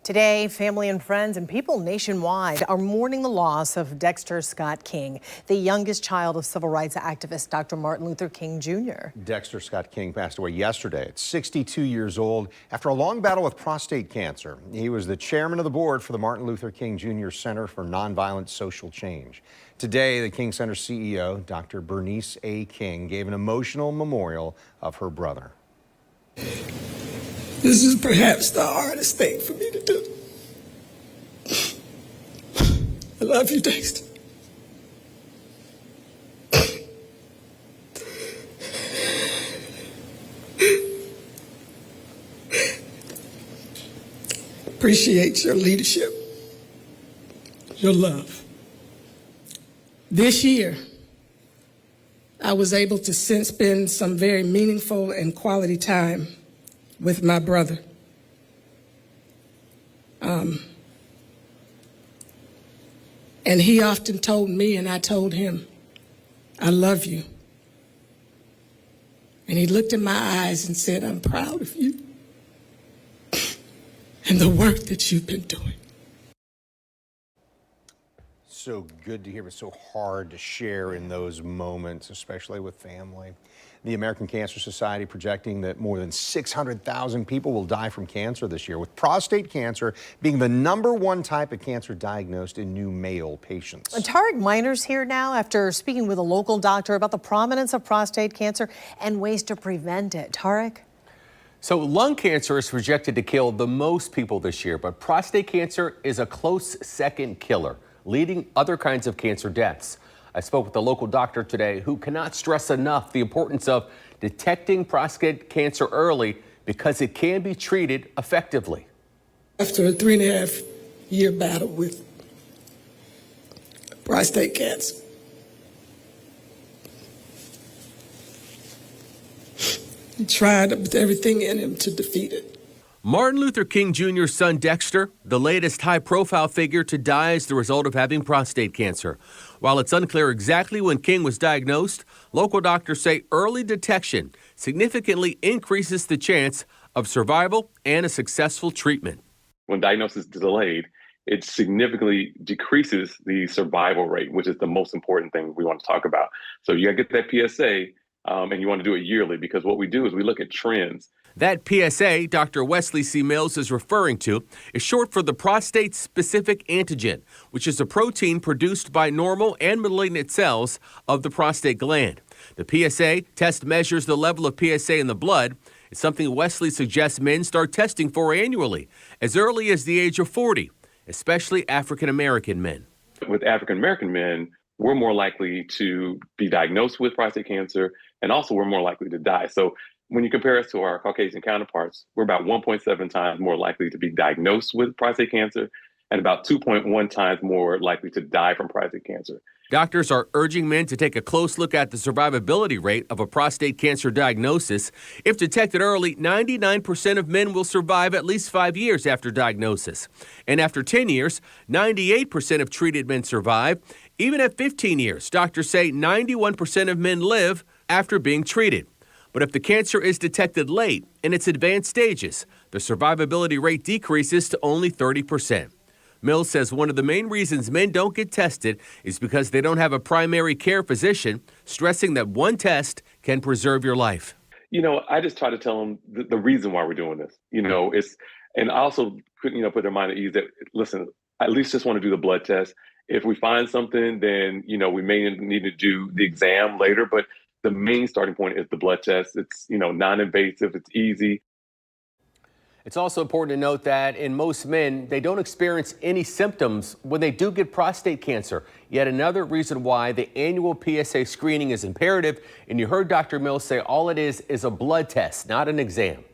Today, family and friends and people nationwide are mourning the loss of Dexter Scott King, the youngest child of civil rights activist Dr. Martin Luther King Jr. Dexter Scott King passed away yesterday at 62 years old after a long battle with prostate cancer. He was the chairman of the board for the Martin Luther King Jr. Center for Nonviolent Social Change. Today, the King Center CEO, Dr. Bernice A. King, gave an emotional memorial of her brother. This is perhaps the hardest thing for me to do. I love you, Dexter. Appreciate your leadership, your love. This year, I was able to spend some very meaningful and quality time with my brother. And he often told me, and I told him, I love you. And he looked in my eyes and said, I'm proud of you and the work that you've been doing. So good to hear, but so hard to share in those moments, especially with family. The American Cancer Society projecting that more than 600,000 people will die from cancer this year, with prostate cancer being the #1 type of cancer diagnosed in new male patients. Tarek Miner's here now after speaking with a local doctor about the prominence of prostate cancer and ways to prevent it. Tarek? So lung cancer is projected to kill the most people this year, but prostate cancer is a close second killer, leading other kinds of cancer deaths. I spoke with a local doctor today who cannot stress enough the importance of detecting prostate cancer early because it can be treated effectively. After a 3.5-year battle with prostate cancer, he tried with everything in him to defeat it. Martin Luther King Jr.'s son Dexter, the latest high-profile figure to die as the result of having prostate cancer. While it's unclear exactly when King was diagnosed, local doctors say early detection significantly increases the chance of survival and a successful treatment. When diagnosis is delayed, it significantly decreases the survival rate, which is the most important thing we want to talk about. So you got to get that PSA, and you want to do it yearly, because what we do is we look at trends. That PSA Dr. Wesley C. Mills is referring to is short for the prostate-specific antigen, which is a protein produced by normal and malignant cells of the prostate gland. The PSA test measures the level of PSA in the blood. It's something Wesley suggests men start testing for annually, as early as the age of 40, especially African-American men. With African-American men, we're more likely to be diagnosed with prostate cancer, and also we're more likely to die. So when you compare us to our Caucasian counterparts, we're about 1.7 times more likely to be diagnosed with prostate cancer and about 2.1 times more likely to die from prostate cancer. Doctors are urging men to take a close look at the survivability rate of a prostate cancer diagnosis. If detected early, 99% of men will survive at least 5 years after diagnosis. And after 10 years, 98% of treated men survive. Even at 15 years, doctors say 91% of men live after being treated. But if the cancer is detected late in its advanced stages, the survivability rate decreases to only 30%. Mills says one of the main reasons men don't get tested is because they don't have a primary care physician, stressing that one test can preserve your life. I just try to tell them the reason why we're doing this. And also put their mind at ease that, listen, I at least just want to do the blood test. If we find something, then, we may need to do the exam later, but the main starting point is the blood test. It's, non-invasive, it's easy. It's also important to note that in most men, they don't experience any symptoms when they do get prostate cancer. Yet another reason why the annual PSA screening is imperative. And you heard Dr. Mills say all it is a blood test, not an exam.